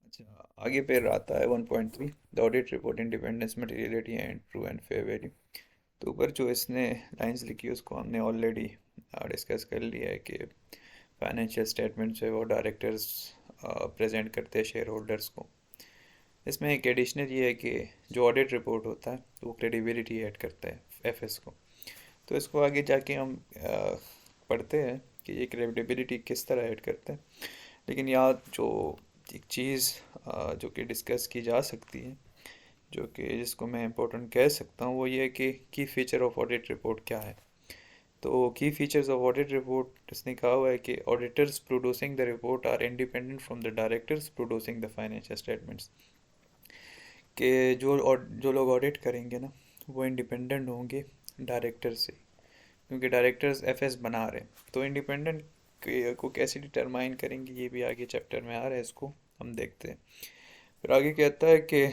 अच्छा, आगे फिर आता है 1.3, the audit report independence materiality and true and fair value. तो ऊपर जो इसने लाइंस लिखी है उसको हमने ऑलरेडी डिस्कस कर लिया है कि फाइनेंशियल स्टेटमेंट जो है वो डायरेक्टर्स प्रेजेंट करते हैं शेयर होल्डर्स को। इसमें एक एडिशनल ये है कि जो ऑडिट रिपोर्ट होता है वो क्रेडिबिलिटी ऐड करता है एफएस को। तो इसको आगे जाके हम पढ़ते हैं कि ये क्रेडिबिलिटी किस तरह ऐड करता है। लेकिन यहाँ जो एक चीज़ जो कि डिस्कस की जा सकती है, जो कि जिसको मैं इम्पोर्टेंट कह सकता हूँ, वो ये है कि की फीचर ऑफ ऑडिट रिपोर्ट क्या है। तो की फीचर्स ऑफ ऑडिट रिपोर्ट इसने कहा हुआ है कि auditors producing the report are independent from the directors producing the financial statements. कि जो लोग ऑडिट करेंगे ना, वो इंडिपेंडेंट होंगे डायरेक्टर से, क्योंकि डायरेक्टर्स एफएस बना रहे हैं। तो इंडिपेंडेंट को कैसे डिटरमाइन करेंगे, ये भी आगे चैप्टर में आ रहा है, इसको हम देखते हैं। फिर आगे कहता है कि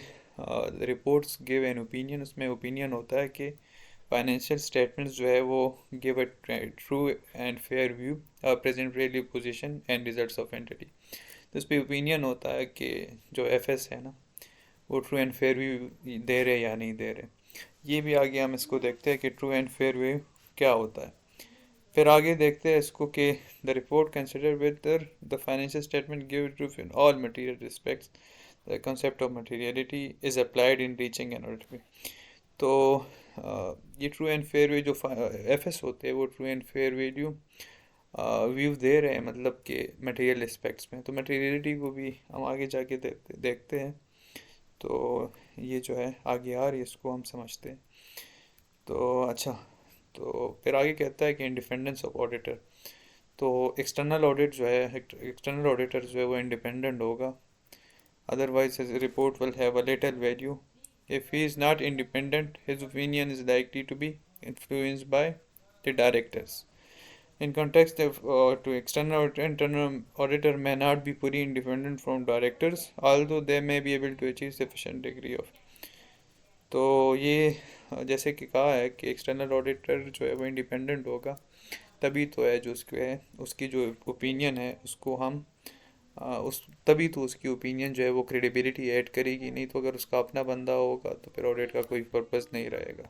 रिपोर्ट्स गिव एन ओपिनियन। उसमें ओपिनियन होता है कि फाइनेंशियल स्टेटमेंट्स जो है वो give a true and fair view present value position and results of entity. तो इस पर ओपिनियन होता है कि जो एफएस है ना, वो ट्रू एंड फेयर व्यू दे रहे या नहीं दे रहे। ये भी आगे हम इसको देखते हैं कि ट्रू एंड फेयर व्यू क्या होता है। फिर आगे देखते हैं इसको कि the report consider whether the financial statement give truth in all material respects, the concept of materiality is applied in reaching an audit. तो ये ट्रू एंड फेयर व्यू जो एफएस होते हैं वो true and fair value view दे रहे हैं, मतलब कि मटेरियल एस्पेक्ट्स में। तो मटेरियलिटी को भी हम आगे जाके देखते हैं। तो ये जो है आगे आ रही है, इसको हम समझते हैं। तो अच्छा, तो फिर आगे कहता है कि इंडिपेंडेंस ऑफ ऑडिटर। तो एक्सटर्नल ऑडिट जो है, एक्सटर्नल ऑडिटर जो है वो इंडिपेंडेंट होगा, otherwise his report will have a little value. If he is not independent, his opinion is likely to be influenced by the directors. In context of to external auditor, internal auditor may not be fully independent from directors, although they may be able to achieve sufficient degree of। तो ये जैसे कि कहा है कि external auditor जो है वो इंडिपेंडेंट होगा, तभी तो है जो उसके है उसकी जो ओपिनियन है उसको हम उस तभी तो उसकी ओपिनियन जो है वो क्रेडिबिलिटी ऐड करेगी। नहीं तो अगर उसका अपना बंदा होगा तो फिर ऑडिट का कोई पर्पस नहीं रहेगा।